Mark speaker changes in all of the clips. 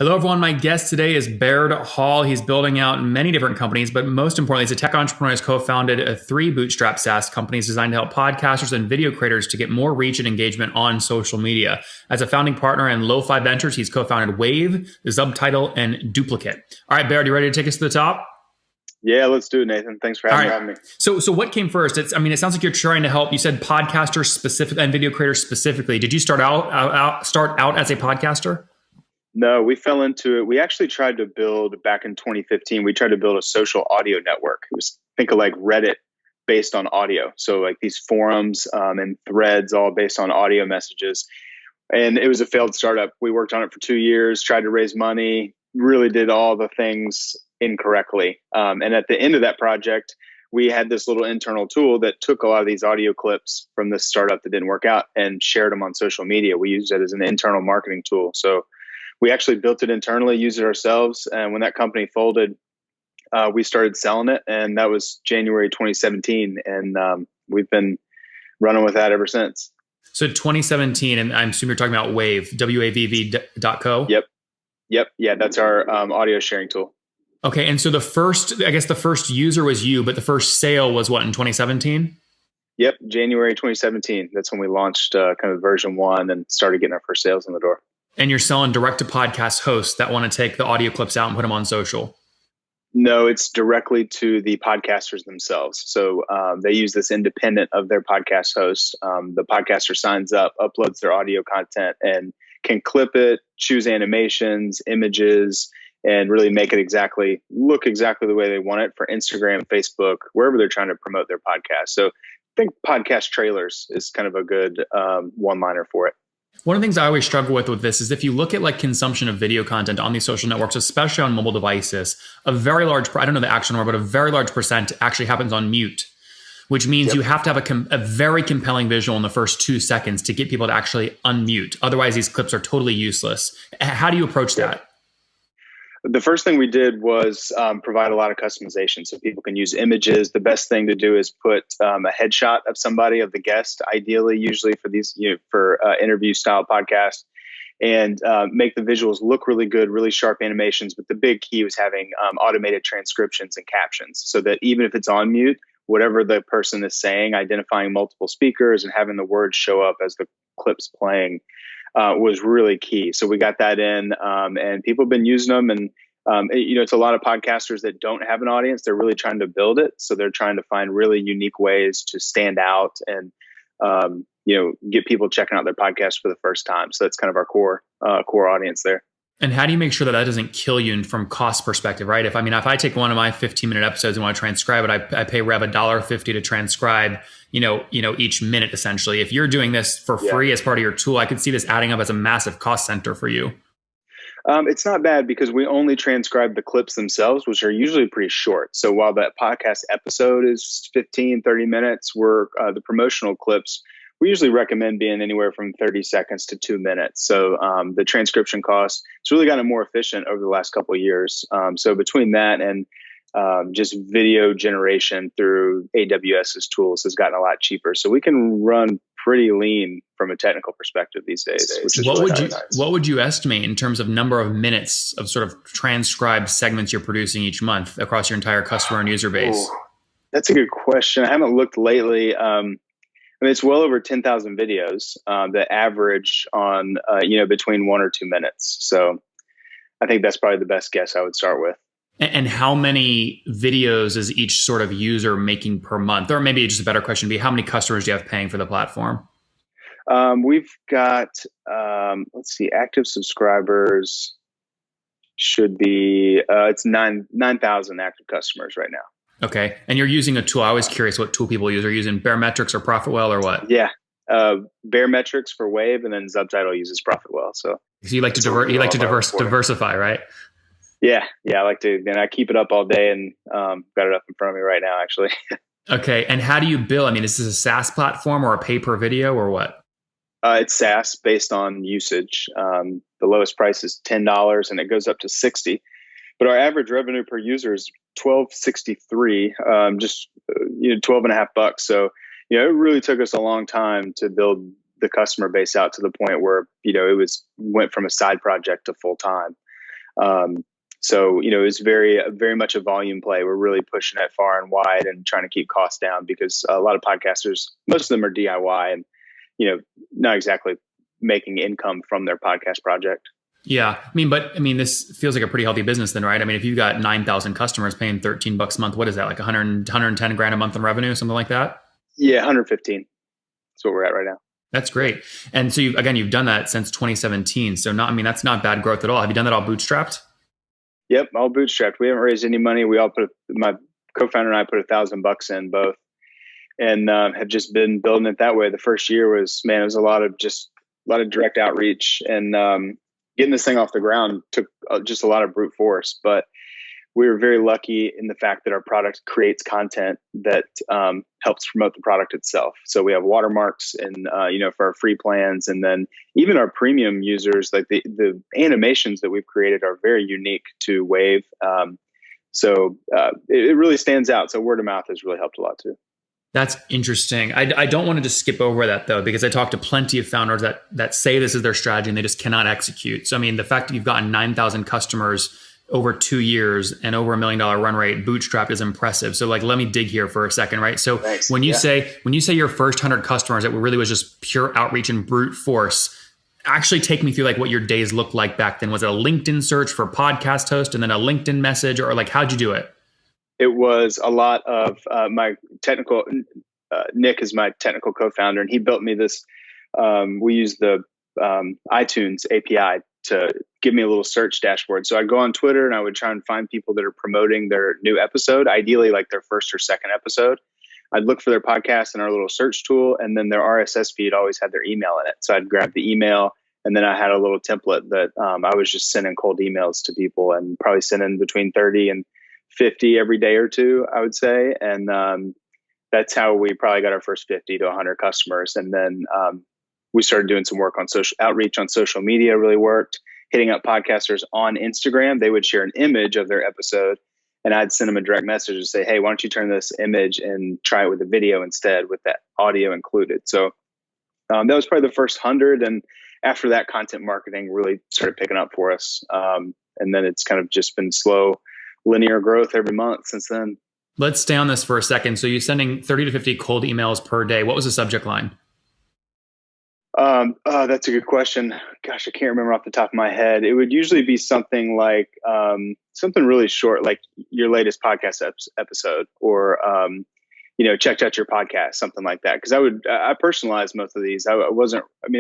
Speaker 1: Hello, everyone. My guest today is Baird Hall. He's building out many different companies, but most importantly, he's a tech entrepreneur. He's co-founded three bootstrap SaaS companies designed to help podcasters and video creators to get more reach and engagement on social media. As a founding partner in Lo-Fi Ventures, he's co-founded Wave, Subtitle, and Duplicate. All right, Baird, you ready to take us to the top?
Speaker 2: Yeah, let's do it, Nathan. Thanks for having me.
Speaker 1: So what came first? It sounds like you're trying to help. You said podcasters specific and video creators specifically. Did you start out as a podcaster?
Speaker 2: No, we fell into it. We actually tried to build back in 2015. We tried to build a social audio network. It was think of like Reddit based on audio. So like these forums and threads all based on audio messages. And it was a failed startup. We worked on it for 2 years, tried to raise money, really did all the things incorrectly. And at the end of that project, we had this little internal tool that took a lot of these audio clips from this startup that didn't work out and shared them on social media. We used it as an internal marketing tool. So we actually built it internally, used it ourselves. And when that company folded, we started selling it. And that was January 2017. And we've been running with that ever since.
Speaker 1: So 2017, and I'm assuming you're talking about Wave, WAVV.co?
Speaker 2: Yep. Yeah, that's our audio sharing tool.
Speaker 1: Okay. And so the first user was you, but the first sale was what, in 2017?
Speaker 2: Yep. January 2017. That's when we launched kind of version 1 and started getting our first sales in the door.
Speaker 1: And you're selling direct to podcast hosts that want to take the audio clips out and put them on social?
Speaker 2: No, it's directly to the podcasters themselves. So they use this independent of their podcast host. The podcaster signs up, uploads their audio content, and can clip it, choose animations, images, and really make it look exactly the way they want it for Instagram, Facebook, wherever they're trying to promote their podcast. So I think podcast trailers is kind of a good one-liner for it.
Speaker 1: One of the things I always struggle with this is if you look at like consumption of video content on these social networks, especially on mobile devices, a very large, I don't know the actual number, but a very large percent actually happens on mute, which means you have to have a very compelling visual in the first 2 seconds to get people to actually unmute. Otherwise, these clips are totally useless. How do you approach that?
Speaker 2: The first thing we did was provide a lot of customization so people can use images. The best thing to do is put a headshot of somebody, of the guest, ideally, usually for these, for interview style podcasts, and make the visuals look really good, really sharp animations. But the big key was having automated transcriptions and captions so that even if it's on mute, whatever the person is saying, identifying multiple speakers and having the words show up as the clip's playing was really key. So we got that in, and people have been using them. And it's a lot of podcasters that don't have an audience. They're really trying to build it. So they're trying to find really unique ways to stand out and get people checking out their podcast for the first time. So that's kind of our core audience there.
Speaker 1: And how do you make sure that doesn't kill you from cost perspective, right? If I take one of my 15-minute episodes and want to transcribe it, I pay Rev $1.50 to transcribe, each minute essentially. If you're doing this for free as part of your tool, I could see this adding up as a massive cost center for you.
Speaker 2: It's not bad because we only transcribe the clips themselves, which are usually pretty short. So while that podcast episode is 15, 30 minutes, the promotional clips, we usually recommend being anywhere from 30 seconds to 2 minutes. So the transcription cost, it's really gotten more efficient over the last couple of years. So between that and just video generation through AWS's tools has gotten a lot cheaper. So we can run pretty lean from a technical perspective these days. Which is
Speaker 1: what would you estimate in terms of number of minutes of sort of transcribed segments you're producing each month across your entire customer and user base?
Speaker 2: That's a good question. I haven't looked lately. It's well over 10,000 videos that average on, between 1 or 2 minutes. So I think that's probably the best guess I would start with.
Speaker 1: And how many videos is each sort of user making per month? Or maybe just a better question would be, how many customers do you have paying for the platform?
Speaker 2: We've got, active subscribers should be, it's 9,000 active customers right now.
Speaker 1: Okay. And you're using a tool. I was curious what tool people use. Are you using Baremetrics or Profitwell or what?
Speaker 2: Yeah. Baremetrics for Wave, and then Subtitle uses Profitwell. So
Speaker 1: you like to diversify, right?
Speaker 2: Yeah. I like to, and I keep it up all day and got it up in front of me right now, actually.
Speaker 1: Okay. And how do you bill? Is this a SaaS platform or a pay per video or what?
Speaker 2: It's SaaS based on usage. The lowest price is $10 and it goes up to $60. But our average revenue per user is $12.63, just 12 and a half bucks. So, it really took us a long time to build the customer base out to the point where, it went from a side project to full time. So, it was very much a volume play. We're really pushing it far and wide and trying to keep costs down because a lot of podcasters, most of them are DIY and, not exactly making income from their podcast project.
Speaker 1: Yeah. This feels like a pretty healthy business then, right? I mean, if you've got 9,000 customers paying $13 a month, what is that? Like 110 grand a month in revenue, something like that?
Speaker 2: Yeah. 115. That's what we're at right now.
Speaker 1: That's great. And so you've done that since 2017. So that's not bad growth at all. Have you done that all bootstrapped?
Speaker 2: Yep. All bootstrapped. We haven't raised any money. My co-founder and I put $1,000 in both and have just been building it that way. The first year it was a lot of direct outreach and getting this thing off the ground took just a lot of brute force. But we were very lucky in the fact that our product creates content that helps promote the product itself. So we have watermarks and for our free plans, and then even our premium users, like the animations that we've created are very unique to Wave. So it really stands out. So word of mouth has really helped a lot too.
Speaker 1: That's interesting. I don't want to just skip over that though, because I talk to plenty of founders that say this is their strategy and they just cannot execute. So the fact that you've gotten 9,000 customers over 2 years and over $1 million run rate bootstrapped is impressive. So let me dig here for a second, right? So
Speaker 2: Thanks.
Speaker 1: when you say your first 100 customers, that really was just pure outreach and brute force, actually take me through what your days looked like back then. Was it a LinkedIn search for podcast host and then a LinkedIn message, or how'd you do it?
Speaker 2: It was a lot of my technical. Nick is my technical co-founder, and he built me this. We use the iTunes API to give me a little search dashboard. So I'd go on Twitter and I would try and find people that are promoting their new episode, ideally like their first or second episode. I'd look for their podcast in our little search tool, and then their RSS feed always had their email in it. So I'd grab the email, and then I had a little template that I was just sending cold emails to people, and probably sending between 30 and 50 every day or two, I would say. And that's how we probably got our first 50 to 100 customers. And then we started doing some work on social outreach on social media, really worked. Hitting up podcasters on Instagram, they would share an image of their episode, and I'd send them a direct message and say, hey, why don't you turn this image and try it with a video instead with that audio included. So that was probably the first 100. And after that, content marketing really started picking up for us. And then it's kind of just been slow, linear growth every month since then.
Speaker 1: Let's stay on this for a second. So you're sending 30 to 50 cold emails per day. What was the subject line?
Speaker 2: That's a good question. Gosh, I can't remember off the top of my head. It would usually be something like something really short, like your latest podcast episode, or checked out your podcast, something like that. Because I personalized most of these. I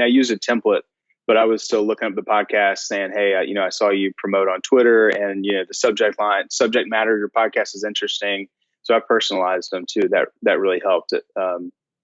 Speaker 2: used a template, but I was still looking up the podcast, saying, hey, I saw you promote on Twitter, and the subject matter of your podcast is interesting. So I personalized them too. That really helped it.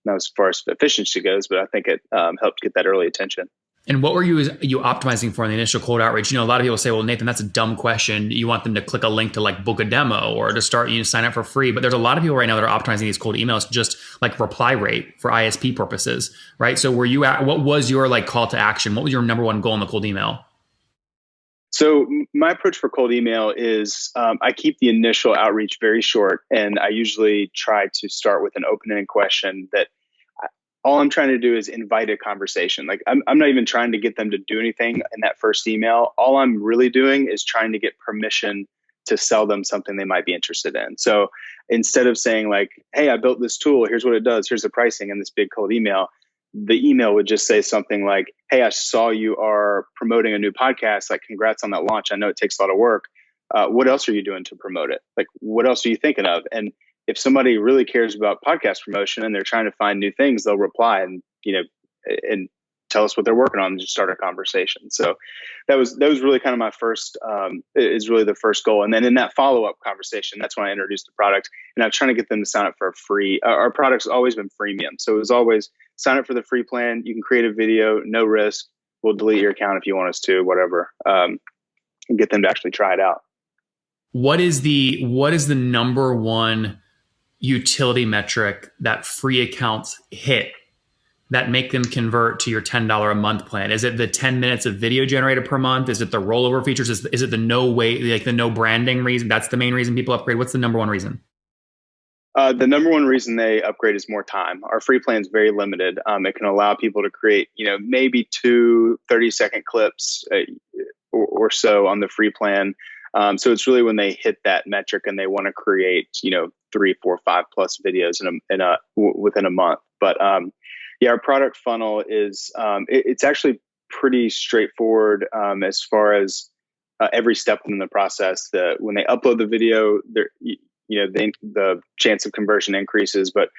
Speaker 2: Not as far as efficiency goes, but I think it helped get that early attention.
Speaker 1: And what were you optimizing for in the initial cold outreach? A lot of people say, well, Nathan, that's a dumb question. You want them to click a link to book a demo or to start, sign up for free. But there's a lot of people right now that are optimizing these cold emails just reply rate for ISP purposes, right? So what was your call to action? What was your number one goal in the cold email?
Speaker 2: So my approach for cold email is I keep the initial outreach very short, and I usually try to start with an open-ended question that all I'm trying to do is invite a conversation. I'm not even trying to get them to do anything in that first email. All I'm really doing is trying to get permission to sell them something they might be interested in. So instead of saying hey, I built this tool, here's what it does, here's the pricing in this big cold email, the email would just say something like, hey, I saw you are promoting a new podcast. Congrats on that launch. I know it takes a lot of work. What else are you doing to promote it? What else are you thinking of? And if somebody really cares about podcast promotion and they're trying to find new things, they'll reply and tell us what they're working on and just start a conversation. So that was really kind of my first, is really the first goal. And then in that follow-up conversation, that's when I introduced the product, and I'm trying to get them to sign up for a free, our product's always been freemium. So it was always sign up for the free plan. You can create a video, no risk. We'll delete your account if you want us to, whatever, and get them to actually try it out.
Speaker 1: What is the number one utility metric that free accounts hit that make them convert to your $10 a month plan? Is it the 10 minutes of video generated per month? Is it the rollover features? Is it the the no branding reason? That's the main reason people upgrade. What's the number one reason?
Speaker 2: The number one reason they upgrade is more time. Our free plan is very limited. It can allow people to create, maybe 2 30-second clips or so on the free plan. So it's really when they hit that metric and they want to create, 3, 4, 5+ videos within a month. But yeah, our product funnel is it's actually pretty straightforward as far as every step in the process. When they upload the video, the chance of conversion increases. But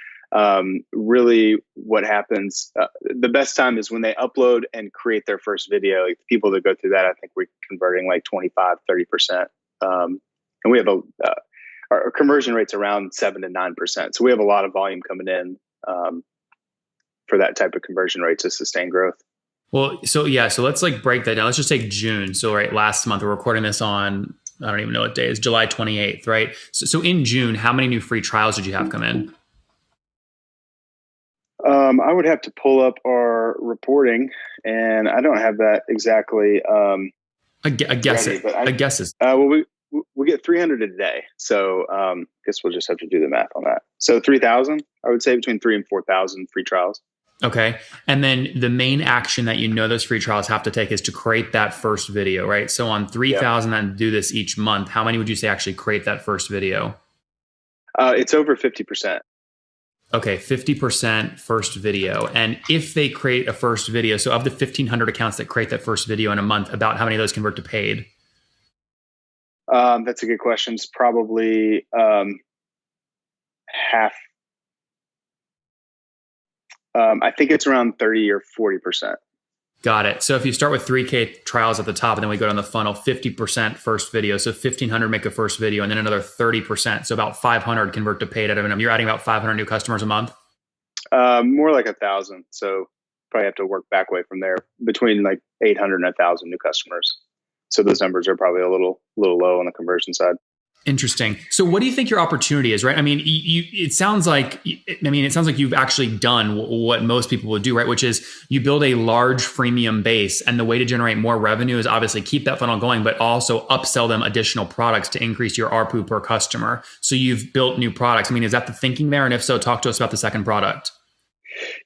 Speaker 2: really, what happens? The best time is when they upload and create their first video. Like, people that go through that, I think we're converting like 25-30%, and we have our conversion rate's around 7-9%. So we have a lot of volume coming in for that type of conversion rate to sustain growth.
Speaker 1: Well, so let's like break that down. Let's just take June. So right, last month, we're recording this on, I don't even know what day it is, July 28th, right? So in June, how many new free trials did you have come in?
Speaker 2: I would have to pull up our reporting, and I don't have that exactly.
Speaker 1: I guess ready, I guess it's.
Speaker 2: Well, we get 300 a day, so I guess we'll just have to do the math on that. So 3,000, I would say between 3,000 and 4,000 free trials.
Speaker 1: Okay. And then the main action that those free trials have to take is to create that first video, right? So on 3,000 and do this each month, how many would you say actually create that first video?
Speaker 2: It's over 50%.
Speaker 1: Okay, 50% first video. And if they create a first video, so of the 1,500 accounts that create that first video in a month, about how many of those convert to paid?
Speaker 2: That's a good question. It's probably half. I think it's around 30 or 40%.
Speaker 1: Got it. So if you start with 3K trials at the top, and then we go down the funnel, 50% first video. So 1,500 make a first video, and then another 30%. So about 500 convert to paid out of them. You're adding about 500 new customers a month?
Speaker 2: More like 1,000. So probably have to work back way from there, between like 800 and 1,000 new customers. So those numbers are probably a little low on the conversion side.
Speaker 1: Interesting. So what do you think your opportunity is, right? I mean, it sounds like you've actually done what most people would do, right? Which is you build a large freemium base, and the way to generate more revenue is obviously keep that funnel going, but also upsell them additional products to increase your ARPU per customer. So you've built new products. I mean, is that the thinking there? And if so, talk to us about the second product.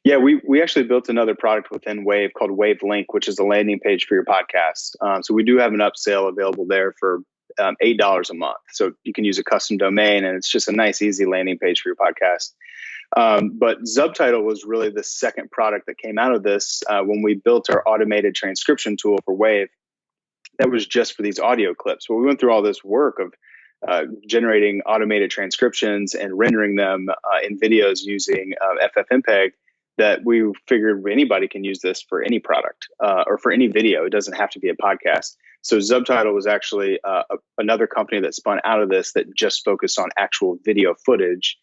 Speaker 2: Yeah, we actually built another product within Wave called Wave Link, which is a landing page for your podcast. So we do have an upsell available there for $8 a month. So you can use a custom domain, and it's just a nice, easy landing page for your podcast. But Subtitle was really the second product that came out of this when we built our automated transcription tool for Wave. That was just for these audio clips. Well, we went through all this work of generating automated transcriptions and rendering them in videos using FFmpeg, that we figured anybody can use this for any product or for any video. It doesn't have to be a podcast. So Subtitle was actually another company that spun out of this that just focused on actual video footage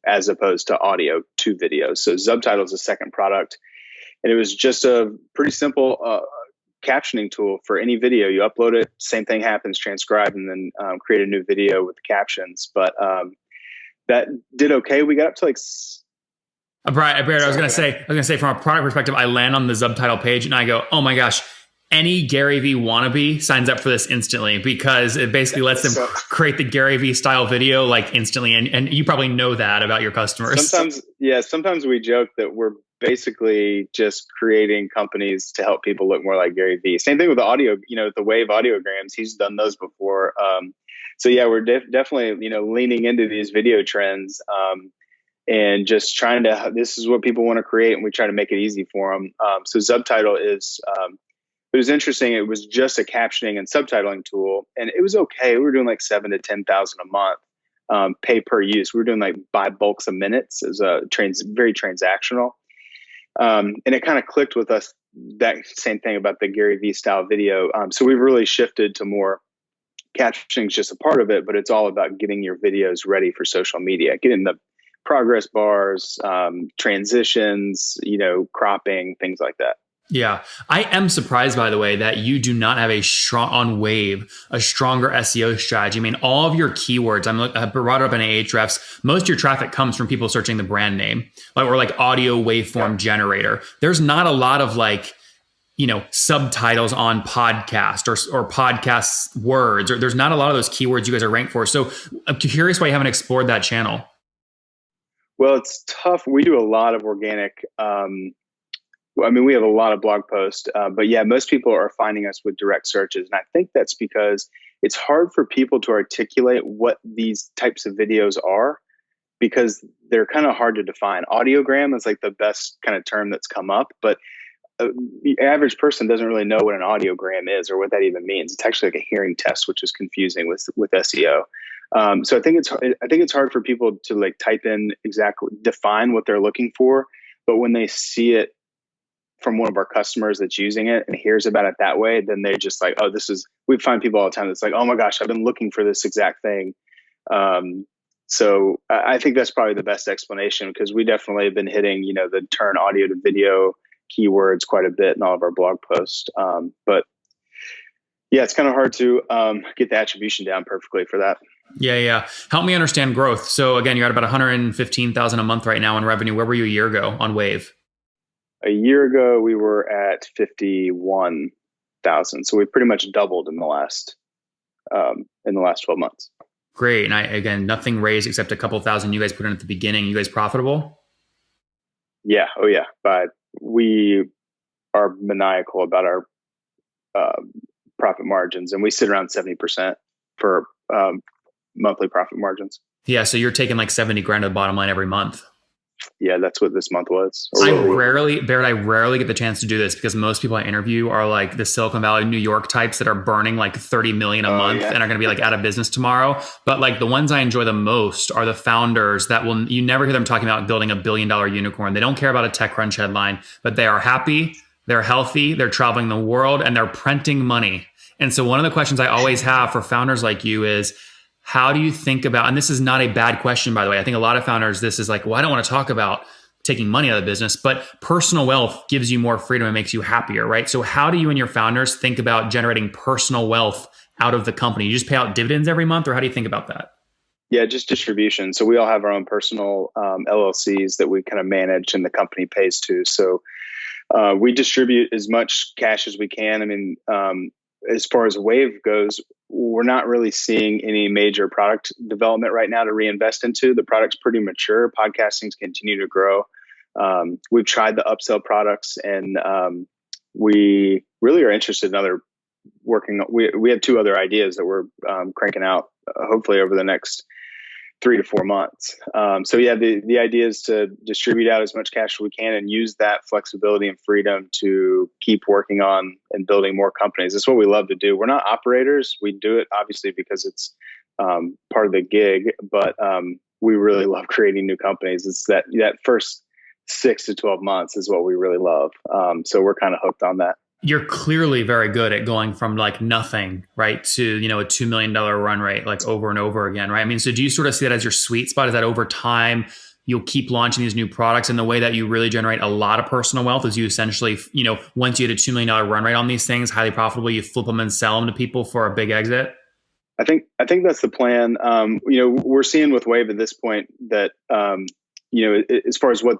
Speaker 2: as opposed to audio to video. So Subtitle is the second product. And it was just a pretty simple captioning tool for any video. You upload it, same thing happens, transcribe, and then create a new video with the captions. But that did okay. We got up to like...
Speaker 1: Brad, I was going to say from a product perspective, I land on the Subtitle page and I go, oh my gosh, any Gary Vee wannabe signs up for this instantly, because it basically lets them create the Gary Vee style video like instantly. And you probably know that about your customers.
Speaker 2: Sometimes we joke that we're basically just creating companies to help people look more like Gary Vee. Same thing with the audio, the Wave audiograms. He's done those before. So yeah, we're definitely, leaning into these video trends. And just trying to, this is what people want to create, and we try to make it easy for them. So Subtitle is, it was interesting. It was just a captioning and subtitling tool, and it was okay. We were doing like 7,000 to 10,000 a month, pay per use. We were doing like buy bulks of minutes as a very transactional. And it kind of clicked with us, that same thing about the Gary Vee style video. So we've really shifted to more captioning is just a part of it, but it's all about getting your videos ready for social media, getting the progress bars, transitions, cropping, things like that.
Speaker 1: Yeah. I am surprised, by the way, that you do not have a stronger SEO strategy. I mean, all of your keywords, I brought it up in Ahrefs. Most of your traffic comes from people searching the brand name, or like audio waveform generator. There's not a lot of subtitles on podcast or podcast words, or there's not a lot of those keywords you guys are ranked for. So I'm curious why you haven't explored that channel.
Speaker 2: Well, it's tough. We do a lot of organic I mean, we have a lot of blog posts, but yeah, most people are finding us with direct searches. And I think that's because it's hard for people to articulate what these types of videos are because they're kind of hard to define. Audiogram is like the best kind of term that's come up, but the average person doesn't really know what an audiogram is or what that even means. It's actually like a hearing test, which is confusing with SEO. So I think it's hard for people to like type in exactly define what they're looking for, but when they see it from one of our customers that's using it and hears about it that way, then they're just like, oh, we find people all the time that's like, oh my gosh, I've been looking for this exact thing. So I think that's probably the best explanation because we definitely have been hitting, the turn audio to video keywords quite a bit in all of our blog posts. But yeah, it's kind of hard to get the attribution down perfectly for that.
Speaker 1: Yeah. Help me understand growth. So again, you're at about 115,000 a month right now in revenue. Where were you a year ago on Wave?
Speaker 2: A year ago, we were at 51,000. So we pretty much doubled in the last 12 months.
Speaker 1: Great. And again, nothing raised except a couple thousand you guys put in at the beginning. You guys profitable?
Speaker 2: Yeah. Oh yeah. But we are maniacal about our profit margins, and we sit around 70% for monthly profit margins.
Speaker 1: Yeah. So you're taking like 70 grand to the bottom line every month.
Speaker 2: Yeah, that's what this month was.
Speaker 1: Barrett, I rarely get the chance to do this because most people I interview are like the Silicon Valley, New York types that are burning like 30 million a month and are going to be like out of business tomorrow. But like the ones I enjoy the most are the founders that you never hear them talking about building $1 billion unicorn. They don't care about a TechCrunch headline, but they are happy, they're healthy, they're traveling the world, and they're printing money. And so one of the questions I always have for founders like you is, how do you think about, and this is not a bad question, by the way. I think a lot of founders, this is like, well, I don't want to talk about taking money out of the business, but personal wealth gives you more freedom and makes you happier, right? So how do you and your founders think about generating personal wealth out of the company? You just pay out dividends every month, or how do you think about that?
Speaker 2: Yeah, just distribution. So we all have our own personal LLCs that we kind of manage and the company pays to. So we distribute as much cash as we can. I mean, as far as Wave goes, we're not really seeing any major product development right now to reinvest into. The product's pretty mature. Podcasting's continue to grow. We've tried the upsell products, and we really are interested in other working. We have 2 other ideas that we're cranking out, hopefully over the next 3 to 4 months. So yeah, the idea is to distribute out as much cash as we can and use that flexibility and freedom to keep working on and building more companies. That's what we love to do. We're not operators. We do it obviously because it's part of the gig, but we really love creating new companies. It's that first 6 to 12 months is what we really love. So we're kind of hooked on that.
Speaker 1: You're clearly very good at going from like nothing, right, to, a $2 million run rate, like over and over again, right? I mean, so do you sort of see that as your sweet spot? Is that over time you'll keep launching these new products, and the way that you really generate a lot of personal wealth is you essentially, once you hit a $2 million run rate on these things, highly profitable, you flip them and sell them to people for a big exit?
Speaker 2: I think that's the plan. We're seeing with Wave at this point that, as far as what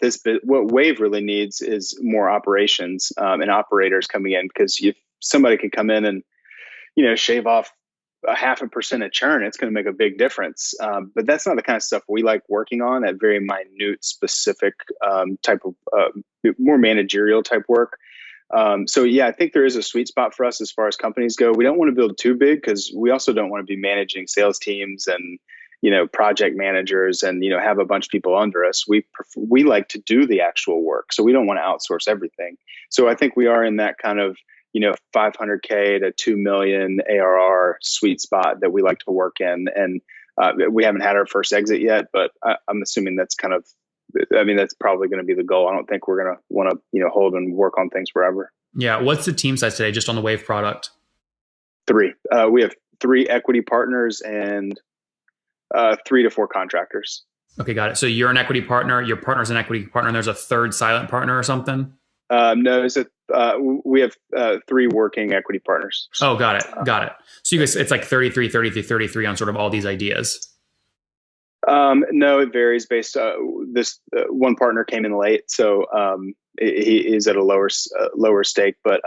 Speaker 2: Wave really needs is more operations and operators coming in, because if somebody can come in and, shave off 0.5% of churn, it's going to make a big difference. But that's not the kind of stuff we like working on, at very minute, specific type of more managerial type work. So yeah, I think there is a sweet spot for us as far as companies go. We don't want to build too big because we also don't want to be managing sales teams and, project managers and, have a bunch of people under us. We like to do the actual work. So we don't want to outsource everything. So I think we are in that kind of, 500K to 2 million ARR sweet spot that we like to work in. And we haven't had our first exit yet, but I'm assuming that's that's probably going to be the goal. I don't think we're going to want to, hold and work on things forever.
Speaker 1: Yeah. What's the team size today just on the Wave product?
Speaker 2: 3. We have 3 equity partners and 3 to 4 contractors.
Speaker 1: Okay, got it. So you're an equity partner, your partner's an equity partner, and there's a third silent partner or something?
Speaker 2: No, we have 3 working equity partners.
Speaker 1: Oh, got it. So you guys, it's like 33, 33, 33 on sort of all these ideas.
Speaker 2: No, it varies based. This one partner came in late, so he is at a lower stake. But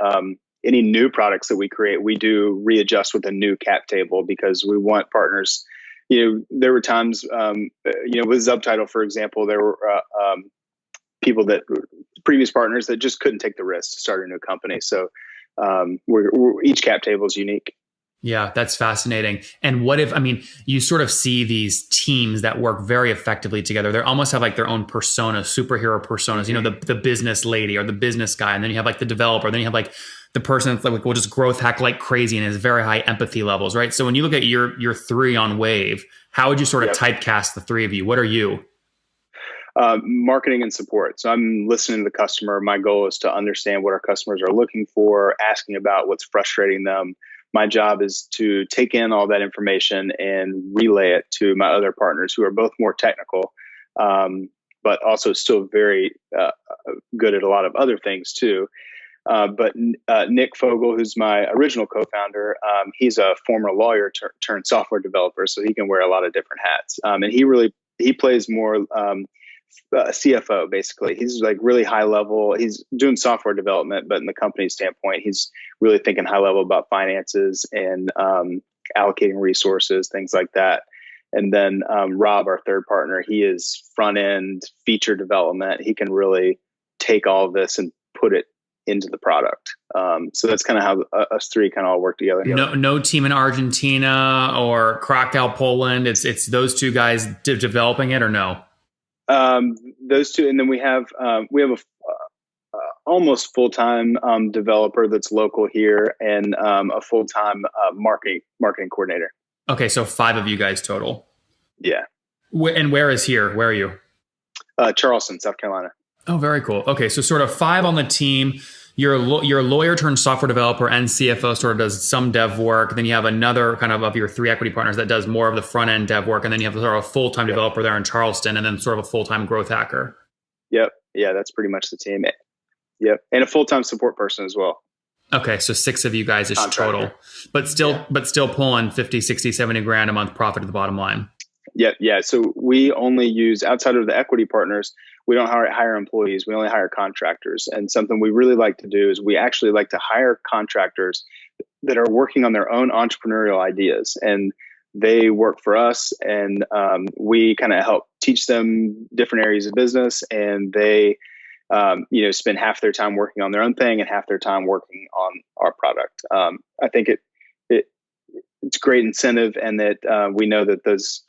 Speaker 2: any new products that we create, we do readjust with a new cap table because we want partners. There were times, with Subtitle, for example, there were people that previous partners that just couldn't take the risk to start a new company. So we're each cap table is unique.
Speaker 1: Yeah, that's fascinating. And what if, I mean, you sort of see these teams that work very effectively together. They almost have like their own persona, superhero personas, you know, the business lady or the business guy. And then you have like the developer. Then you have like the person that's like, will just growth hack like crazy and has very high empathy levels, right? So when you look at your three on Wave, how would you sort of typecast the three of you? What are you?
Speaker 2: Marketing and support. So I'm listening to the customer. My goal is to understand what our customers are looking for, asking about what's frustrating them. My job is to take in all that information and relay it to my other partners who are both more technical, but also still very good at a lot of other things too. But Nick Fogel, who's my original co-founder, he's a former lawyer turned software developer, so he can wear a lot of different hats. And he plays more CFO, basically. He's like really high level. He's doing software development, but in the company standpoint, he's really thinking high level about finances and allocating resources, things like that. And then Rob, our third partner, he is front end feature development. He can really take all of this and put it into the product. So that's kind of how us three kind of all work together.
Speaker 1: No team in Argentina or Krakow, Poland. It's those two guys developing it, or no?
Speaker 2: Those two, and then we have a almost full-time developer that's local here, and a full-time marketing coordinator.
Speaker 1: Okay, so 5 of you guys total.
Speaker 2: Yeah.
Speaker 1: And where is here? Where are you?
Speaker 2: Charleston, South Carolina.
Speaker 1: Oh, very cool. Okay, so sort of 5 on the team. You're a lawyer turned software developer, and CFO sort of does some dev work. Then you have another kind of your 3 equity partners that does more of the front end dev work. And then you have sort of a full-time developer there in Charleston, and then sort of a full-time growth hacker.
Speaker 2: Yep. Yeah, that's pretty much the team. Yep. And a full-time support person as well.
Speaker 1: Okay, so 6 of you guys is total, but still pulling 50, 60, 70 grand a month profit at the bottom line.
Speaker 2: Yeah. Yeah. So we only use, outside of the equity partners, we don't hire employees. We only hire contractors. And something we really like to do is we actually like to hire contractors that are working on their own entrepreneurial ideas. And they work for us, and we kind of help teach them different areas of business. And they, spend half their time working on their own thing and half their time working on our product. I think it's great incentive, and that we know that those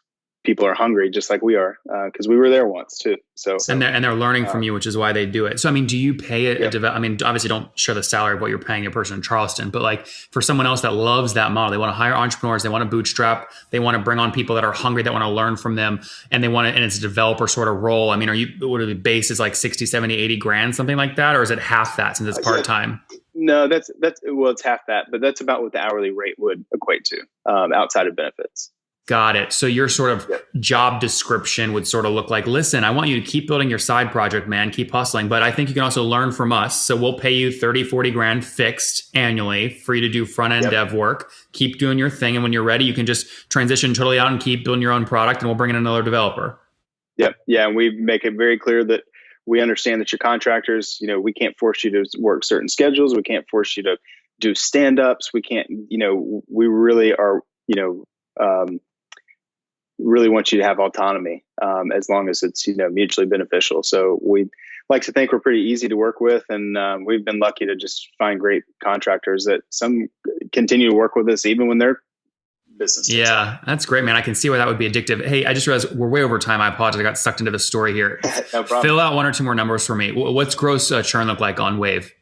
Speaker 2: people are hungry just like we are, because we were there once too. So
Speaker 1: and they're learning from you, which is why they do it. So I mean, do you pay I mean, obviously don't share the salary of what you're paying a person in Charleston, but like for someone else that loves that model, they want to hire entrepreneurs, they want to bootstrap, they want to bring on people that are hungry, that want to learn from them, and and it's a developer sort of role. I mean, would the base is like 60, 70, 80 grand, something like that? Or is it half that since it's part-time?
Speaker 2: No, it's half that, but that's about what the hourly rate would equate to, outside of benefits.
Speaker 1: Got it. So your sort of job description would sort of look like, listen, I want you to keep building your side project, man, keep hustling, but I think you can also learn from us. So we'll pay you 30, 40 grand fixed annually for you to do front end dev work, keep doing your thing. And when you're ready, you can just transition totally out and keep building your own product, and we'll bring in another developer.
Speaker 2: Yep. Yeah. And we make it very clear that we understand that you're contractors. We can't force you to work certain schedules. We can't force you to do stand-ups. We can't, we really are, really want you to have autonomy, as long as it's mutually beneficial. So we like to think we're pretty easy to work with, and we've been lucky to just find great contractors that some continue to work with us even when they're business.
Speaker 1: Yeah, that's great, man. I can see why that would be addictive. Hey, I just realized we're way over time. I apologize. I got sucked into the story here.
Speaker 2: No problem.
Speaker 1: Fill out 1 or 2 more numbers for me. What's gross churn look like on Wave?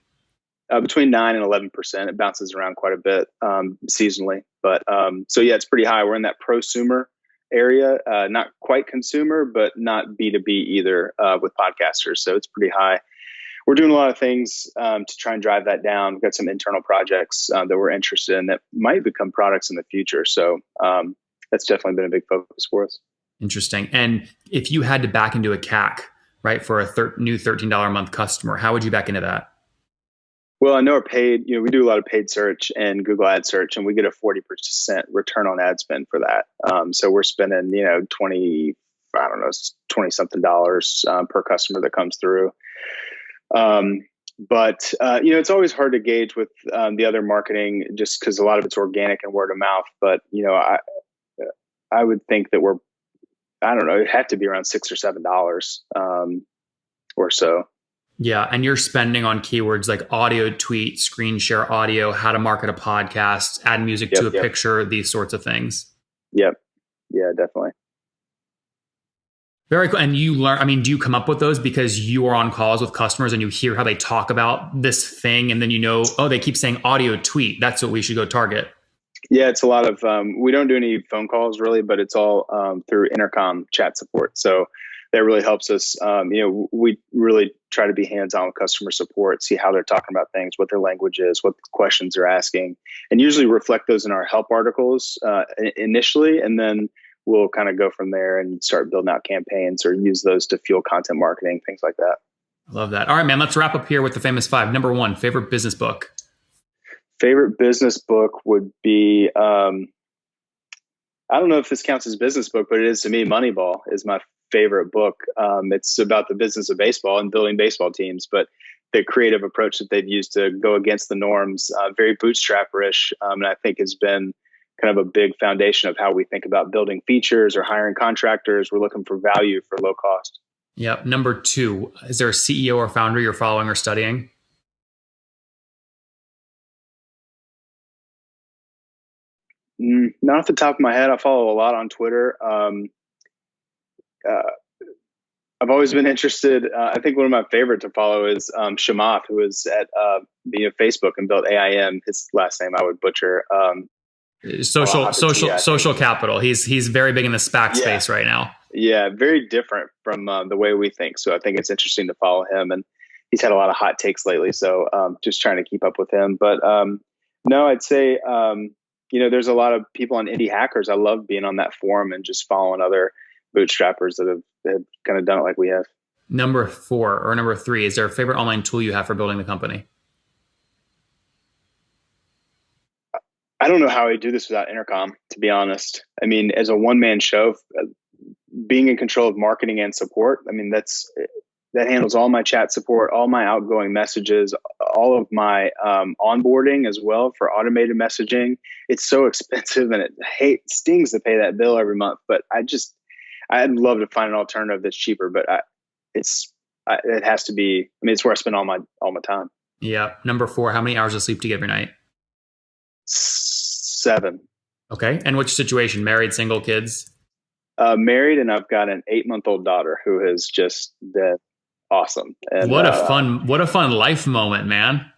Speaker 2: Between 9 and 11%. It bounces around quite a bit seasonally, but so yeah, it's pretty high. We're in that prosumer area, not quite consumer, but not B2B either, with podcasters. So it's pretty high. We're doing a lot of things to try and drive that down. We've got some internal projects that we're interested in that might become products in the future. So that's definitely been a big focus for us.
Speaker 1: Interesting. And if you had to back into a CAC, right, for a new $13 a month customer, how would you back into that?
Speaker 2: Well, I know our paid, we do a lot of paid search and Google ad search, and we get a 40% return on ad spend for that. So we're spending, 20 something dollars per customer that comes through. But it's always hard to gauge with the other marketing, just because a lot of it's organic and word of mouth. But, I would think that it'd have to be around $6 or $7 or so.
Speaker 1: Yeah. And you're spending on keywords like audio tweet, screen share audio, how to market a podcast, add music to a picture, these sorts of things.
Speaker 2: Yep. Yeah, definitely.
Speaker 1: Very cool. And you learn, I mean, do you come up with those because you are on calls with customers and you hear how they talk about this thing and then you know, oh, they keep saying audio tweet. That's what we should go target.
Speaker 2: Yeah, it's a lot of, we don't do any phone calls really, but it's all through intercom chat support. So that really helps us. We really try to be hands-on with customer support, see how they're talking about things, what their language is, what questions they're asking, and usually reflect those in our help articles initially. And then we'll kind of go from there and start building out campaigns or use those to fuel content marketing, things like that.
Speaker 1: I love that. All right, man, let's wrap up here with the famous 5. Number 1, favorite business book.
Speaker 2: Favorite business book would be, I don't know if this counts as business book, but it is to me. Moneyball is my favorite book. It's about the business of baseball and building baseball teams, but the creative approach that they've used to go against the norms, very bootstrapper-ish, and I think has been kind of a big foundation of how we think about building features or hiring contractors. We're looking for value for low cost.
Speaker 1: Yep. Number 2, is there a CEO or founder you're following or studying?
Speaker 2: Not off the top of my head. I follow a lot on Twitter. I've always been interested. I think one of my favorite to follow is Shamath, who is at Facebook and built AIM. His last name I would butcher.
Speaker 1: Social capital. He's very big in the SPAC space right now.
Speaker 2: Yeah, very different from the way we think. So I think it's interesting to follow him, and he's had a lot of hot takes lately. So just trying to keep up with him. But no, I'd say there's a lot of people on Indie Hackers. I love being on that forum and just following other bootstrappers that have kind of done it like we have.
Speaker 1: Number 4 or number 3, is there a favorite online tool you have for building the company?
Speaker 2: I don't know how I do this without intercom, to be honest. I mean, as a one-man show, being in control of marketing and support, I mean, that handles all my chat support, all my outgoing messages, all of my onboarding as well for automated messaging. It's so expensive and it stings to pay that bill every month. But I'd love to find an alternative that's cheaper, but it has to be. I mean, it's where I spend all my time.
Speaker 1: Yeah. Number 4, how many hours of sleep do you get every night?
Speaker 2: 7.
Speaker 1: Okay. And which situation? Married, single, kids?
Speaker 2: Married, and I've got an 8-month-old daughter who has just been awesome. And
Speaker 1: what a fun life moment, man.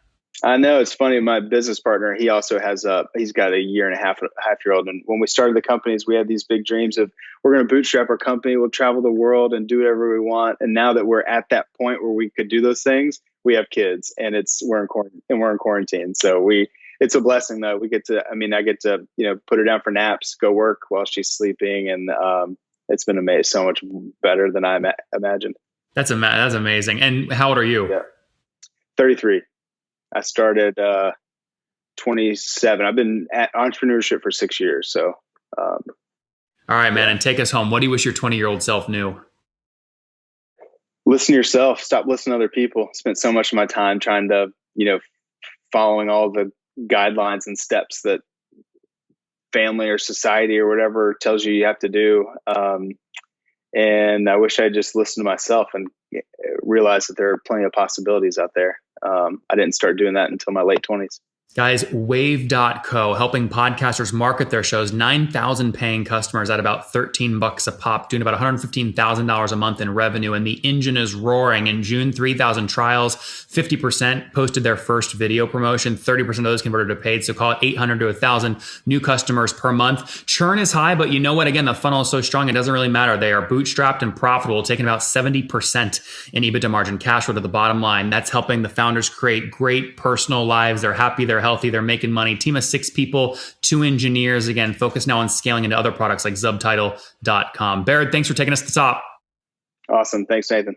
Speaker 2: I know, it's funny. My business partner, he also has he's got a 1.5-year-old. And when we started the companies, we had these big dreams of we're going to bootstrap our company. We'll travel the world and do whatever we want. And now that we're at that point where we could do those things, we have kids and we're in quarantine. So it's a blessing though. I get to, put her down for naps, go work while she's sleeping. And it's been amazing. So much better than I imagined.
Speaker 1: That's amazing. And how old are you?
Speaker 2: Yeah. 33. I started 27. I've been at entrepreneurship for 6 years. So,
Speaker 1: all right, man. And take us home. What do you wish your 20-year-old self knew?
Speaker 2: Listen to yourself. Stop listening to other people. Spent so much of my time trying to, following all the guidelines and steps that family or society or whatever tells you have to do. And I wish I just listened to myself and realized that there are plenty of possibilities out there. I didn't start doing that until my late 20s.
Speaker 1: Guys, Wave.co, helping podcasters market their shows, 9,000 paying customers at about $13 a pop, doing about $115,000 a month in revenue. And the engine is roaring. In June, 3,000 trials, 50% posted their first video promotion, 30% of those converted to paid. So call it 800 to 1,000 new customers per month. Churn is high, but you know what? Again, the funnel is so strong, it doesn't really matter. They are bootstrapped and profitable, taking about 70% in EBITDA margin, cash flow to the bottom line. That's helping the founders create great personal lives. They're happy, they're healthy, they're making money. Team of 6 people, 2 engineers. Again, focus now on scaling into other products like Subtitle.com. Baird, thanks for taking us to the top.
Speaker 2: Awesome. Thanks, Nathan.